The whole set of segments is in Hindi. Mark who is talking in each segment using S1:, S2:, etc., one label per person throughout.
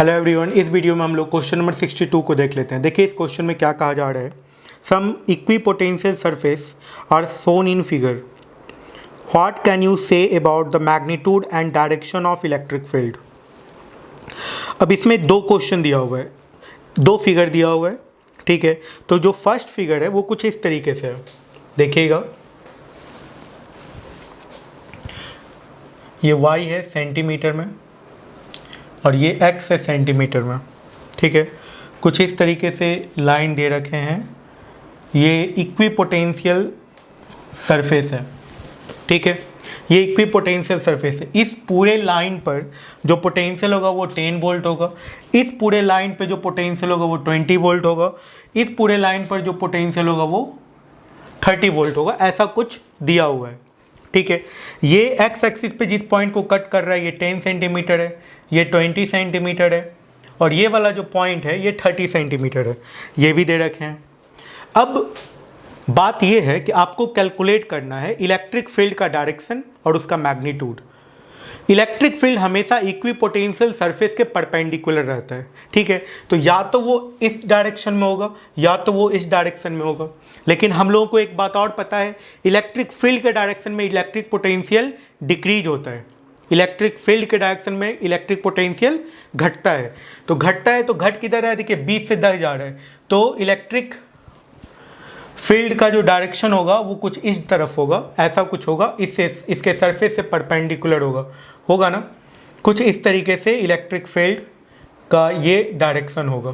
S1: हेलो एवरीवन, इस वीडियो में हम लोग क्वेश्चन नंबर 62 को देख लेते हैं। देखिए इस क्वेश्चन में क्या कहा जा रहा है। Some equipotential surface are shown in figure. What can you say about the magnitude and direction of electric field. अब इसमें दो क्वेश्चन दिया हुआ है, दो फिगर दिया हुआ है, ठीक है। तो जो फर्स्ट फिगर है वो कुछ इस तरीके से है, देखिएगा। ये y है सेंटीमीटर में और ये x है सेंटीमीटर में, ठीक है। कुछ इस तरीके से लाइन दे रखे हैं। ये इक्विपोटेंशियल सरफेस है, ठीक है। ये इक्विपोटेंशियल सरफेस है। इस पूरे लाइन पर जो पोटेंशियल होगा वो 10 वोल्ट होगा। इस पूरे लाइन पे जो पोटेंशियल होगा वो 20 वोल्ट होगा। इस पूरे लाइन पर जो पोटेंशियल होगा वो 30 वोल्ट होगा। ऐसा कुछ दिया हुआ है, ठीक है। ये एक्स एक्सिस पे जिस पॉइंट को कट कर रहा है ये 10 सेंटीमीटर है, ये 20 सेंटीमीटर है, और ये वाला जो पॉइंट है ये 30 सेंटीमीटर है। ये भी दे रखे हैं। अब बात ये है कि आपको कैलकुलेट करना है इलेक्ट्रिक फील्ड का डायरेक्शन और उसका मैग्नीट्यूड। इलेक्ट्रिक फील्ड हमेशा इक्विपोटेंशियल सरफेस के परपेंडिकुलर रहता है, ठीक है। तो या तो वो इस डायरेक्शन में होगा या तो वो इस डायरेक्शन में होगा। लेकिन हम लोगों को एक बात और पता है, इलेक्ट्रिक फील्ड के डायरेक्शन में इलेक्ट्रिक पोटेंशियल डिक्रीज होता है। इलेक्ट्रिक फील्ड के डायरेक्शन में इलेक्ट्रिक पोटेंशियल घटता है। तो घटता है तो घट किधर है, देखिए 20 से 10 जा रहा है। तो इलेक्ट्रिक फील्ड का जो डायरेक्शन होगा वो कुछ इस तरफ होगा, ऐसा कुछ होगा, इससे इसके सरफेस से परपेंडिकुलर होगा ना, कुछ इस तरीके से इलेक्ट्रिक फील्ड का ये डायरेक्शन होगा,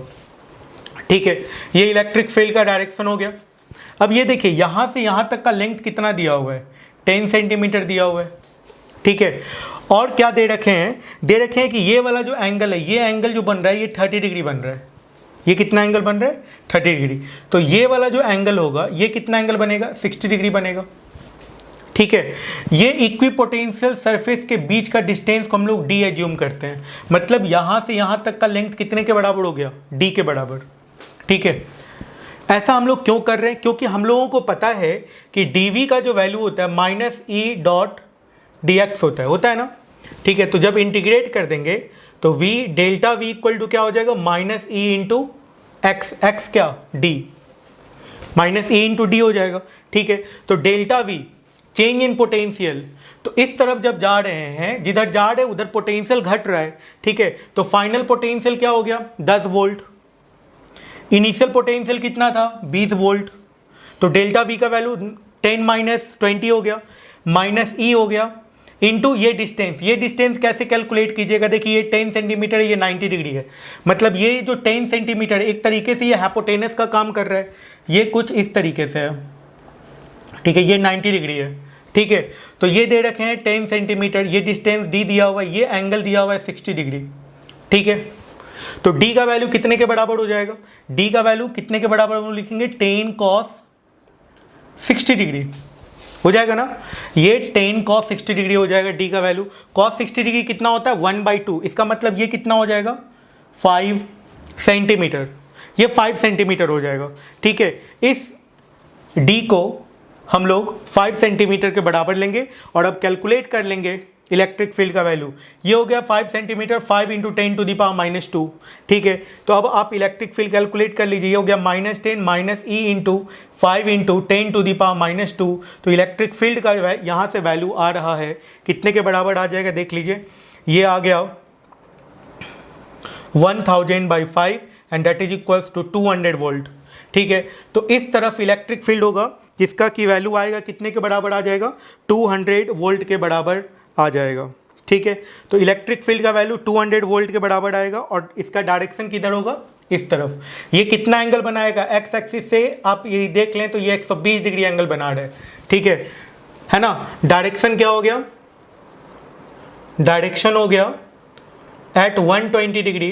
S1: ठीक है। ये इलेक्ट्रिक फील्ड का डायरेक्शन हो गया। अब ये देखिए यहाँ से यहाँ तक का लेंथ कितना दिया हुआ है, 10 सेंटीमीटर दिया हुआ है, ठीक है। और क्या दे रखे हैं, दे रखे हैं कि ये वाला जो एंगल है, ये एंगल जो बन रहा है ये 30 डिग्री बन रहा है। ये कितना एंगल बन रहा है, 30 डिग्री। तो ये वाला जो एंगल होगा ये कितना एंगल बनेगा, 60 डिग्री बनेगा, ठीक है। ये इक्विपोटेंशियल सरफेस के बीच का डिस्टेंस को हम लोग डी एज्यूम करते हैं। मतलब यहाँ से यहाँ तक का लेंथ कितने के बराबर हो गया, डी के बराबर, ठीक है। ऐसा हम लोग क्यों कर रहे हैं, क्योंकि हम लोगों को पता है कि dv का जो वैल्यू होता है minus E dot D x होता है ना, ठीक है। तो जब इंटीग्रेट कर देंगे तो v delta v equal to क्या हो जाएगा, minus E into X, X क्या d, minus E into D हो जाएगा, ठीक है। तो delta v change in potential, तो इस तरफ जब जा रहे हैं, जिधर जा रहे हैं उधर पोटेंशियल घट रहा है, ठीक है। तो फाइनल पोटेंशियल क्या हो गया, 10 वोल्ट। इनिशियल पोटेंशियल कितना था, 20 वोल्ट। तो डेल्टा वी का वैल्यू 10 माइनस 20 हो गया, माइनस ई हो गया, इनटू ये डिस्टेंस। ये डिस्टेंस कैसे कैलकुलेट कीजिएगा, देखिए ये 10 सेंटीमीटर है, ये 90 डिग्री है। मतलब ये जो 10 सेंटीमीटर एक तरीके से ये हाइपोटेनस का काम कर रहा है। ये कुछ इस तरीके से है, ठीक है। ये 90 डिग्री है, ठीक है। तो ये दे रखे हैं 10 सेंटीमीटर, ये डिस्टेंस डी दिया हुआ है, ये एंगल दिया हुआ है 60 डिग्री, ठीक है। तो d का वैल्यू कितने के बराबर हो जाएगा, d का वैल्यू कितने के बराबर हम लिखेंगे, 10 cos 60 डिग्री हो जाएगा ना। ये 10 cos 60 डिग्री हो जाएगा d का वैल्यू। cos 60 डिग्री कितना होता है, 1/2। इसका मतलब ये कितना हो जाएगा, 5 सेंटीमीटर। ये 5 सेंटीमीटर हो जाएगा, ठीक है। इस d को हम लोग 5 सेंटीमीटर के बराबर लेंगे और अब कैलकुलेट कर लेंगे इलेक्ट्रिक फील्ड का वैल्यू। ये हो गया 5 centimetre, 5 into 10 to the power -2, ठीक है। तो अब आप इलेक्ट्रिक फील्ड कैलकुलेट कर लीजिए। ये हो गया -10 minus E into 5 into 10 to the power -2। तो इलेक्ट्रिक फील्ड का यहाँ से वैल्यू आ रहा है कितने के बराबर आ जाएगा, देख लीजिए। ये आ गया 1000/5 and that is equals to 200 volt, ठीक है। तो इस तरफ इलेक्ट्रिक फील्ड होगा जिसका की वैल्यू आएगा कितने के बराबर आ जाएगा, 200 वोल्ट के बराबर आ जाएगा, ठीक है। तो इलेक्ट्रिक फील्ड का वैल्यू 200 वोल्ट के बराबर आएगा और इसका डायरेक्शन किधर होगा, इस तरफ। ये कितना एंगल बनाएगा, एक्स एक्सिस से आप ये देख लें तो ये 120 डिग्री एंगल बना रहा है, ठीक है ना। डायरेक्शन क्या हो गया, डायरेक्शन हो गया एट 120 डिग्री,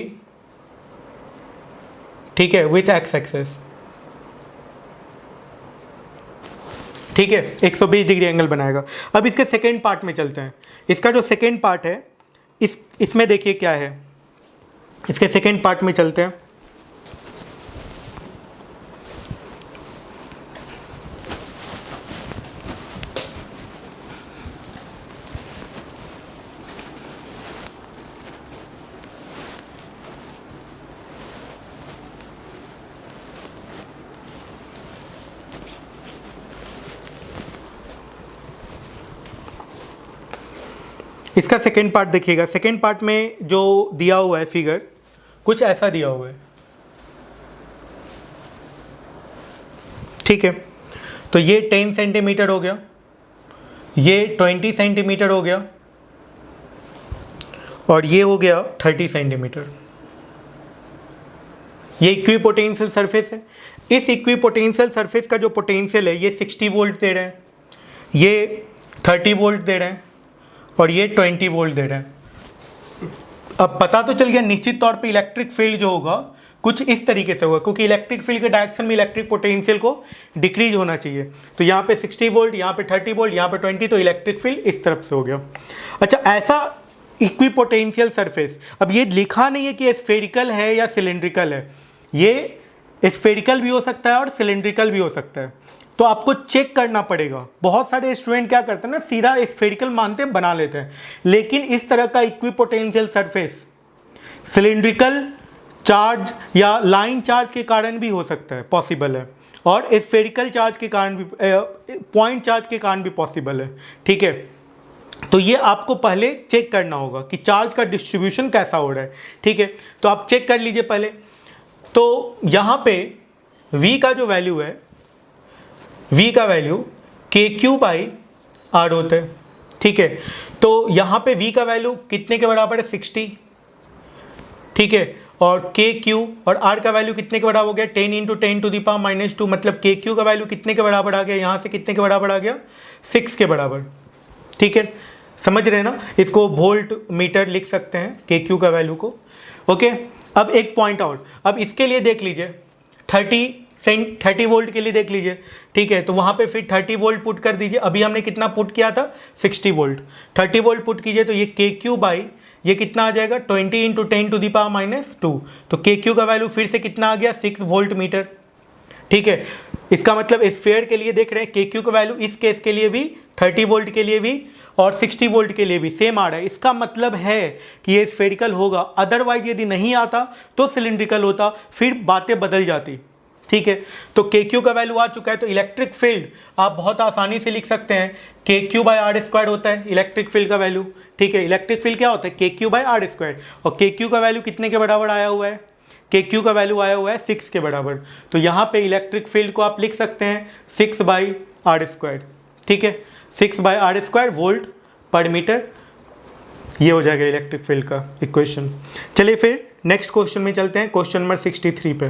S1: ठीक है, विथ एक्स एक्सिस, ठीक है। 120 डिग्री एंगल बनाएगा। अब इसके सेकेंड पार्ट में चलते हैं। इसका जो सेकेंड पार्ट है इसमें देखिए क्या है, इसके सेकेंड पार्ट में चलते हैं। इसका सेकेंड पार्ट देखिएगा। सेकेंड पार्ट में जो दिया हुआ है फिगर कुछ ऐसा दिया हुआ है, ठीक है। तो ये 10 सेंटीमीटर हो गया, ये 20 सेंटीमीटर हो गया, और ये हो गया 30 सेंटीमीटर। ये इक्विपोटेंशियल सरफेस है। इस इक्विपोटेंशियल सरफेस का जो पोटेंशियल है ये 60 वोल्ट दे रहे हैं, ये 30 वोल्ट दे रहे हैं, और ये 20 वोल्ट दे रहे हैं। अब पता तो चल गया निश्चित तौर पे इलेक्ट्रिक फील्ड जो होगा कुछ इस तरीके से होगा, क्योंकि इलेक्ट्रिक फील्ड के डायरेक्शन में इलेक्ट्रिक पोटेंशियल को डिक्रीज होना चाहिए। तो यहाँ पे 60 वोल्ट, यहाँ पे 30 वोल्ट, यहाँ पे 20, तो इलेक्ट्रिक फील्ड इस तरफ से हो गया। अच्छा, ऐसा इक्विपोटेंशियल सरफेस, अब ये लिखा नहीं है कि स्फेरिकल है या सिलेंड्रिकल है, ये स्फेरिकल भी हो सकता है और सिलेंड्रिकल भी हो सकता है। तो आपको चेक करना पड़ेगा। बहुत सारे स्टूडेंट क्या करते हैं ना, सीधा स्फेरिकल मानते हैं, बना लेते हैं, लेकिन इस तरह का इक्विपोटेंशियल सरफेस सिलेंड्रिकल चार्ज या लाइन चार्ज के कारण भी हो सकता है, पॉसिबल है, और स्फेरिकल चार्ज के कारण भी, पॉइंट चार्ज के कारण भी पॉसिबल है, ठीक है। तो ये आपको पहले चेक करना होगा कि चार्ज का डिस्ट्रीब्यूशन कैसा हो रहा है, ठीक है। तो आप चेक कर लीजिए पहले। तो यहाँ पे V का जो वैल्यू है, V का वैल्यू KQ/R होता है, ठीक है। तो यहाँ पे V का वैल्यू कितने के बराबर है, 60, ठीक है। और KQ और R का वैल्यू कितने के बराबर हो गया, 10 × 10⁻², मतलब KQ का वैल्यू कितने के बराबर आ गया, यहाँ से कितने के बराबर आ गया, 6 के बराबर, ठीक है। समझ रहे हैं ना, इसको वोल्ट मीटर लिख सकते हैं KQ का वैल्यू को, ओके। अब एक पॉइंट आउट, अब इसके लिए देख लीजिए 30 वोल्ट के लिए देख लीजिए, ठीक है। तो वहाँ पे फिर 30 वोल्ट पुट कर दीजिए। अभी हमने कितना पुट किया था, 60 वोल्ट। 30 वोल्ट पुट कीजिए तो ये KQ बाई ये कितना आ जाएगा, 20 × 10⁻²। तो KQ का वैल्यू फिर से कितना आ गया, 6 वोल्ट मीटर, ठीक है। इसका मतलब स्फीयर के लिए देख रहे हैं KQ का वैल्यू इस केस के लिए भी, 30 वोल्ट के लिए भी और 60 वोल्ट के लिए भी सेम आ रहा है। इसका मतलब है कि ये स्फेरिकल होगा। अदरवाइज यदि नहीं आता तो सिलिंड्रिकल होता, फिर बातें बदल जाती, ठीक है। तो KQ का वैल्यू आ चुका है। तो इलेक्ट्रिक फील्ड आप बहुत आसानी से लिख सकते हैं, KQ/R² होता है इलेक्ट्रिक फील्ड का वैल्यू, ठीक है। इलेक्ट्रिक फील्ड क्या होता है, KQ/R², और KQ का वैल्यू कितने के बराबर आया हुआ है, KQ का वैल्यू आया हुआ है 6 के बराबर। तो यहाँ पे इलेक्ट्रिक फील्ड को आप लिख सकते हैं 6/R², ठीक है। 6/R² वोल्ट पर मीटर, ये हो जाएगा इलेक्ट्रिक फील्ड का इक्वेशन। चलिए फिर नेक्स्ट क्वेश्चन में चलते हैं, क्वेश्चन नंबर 63 पे।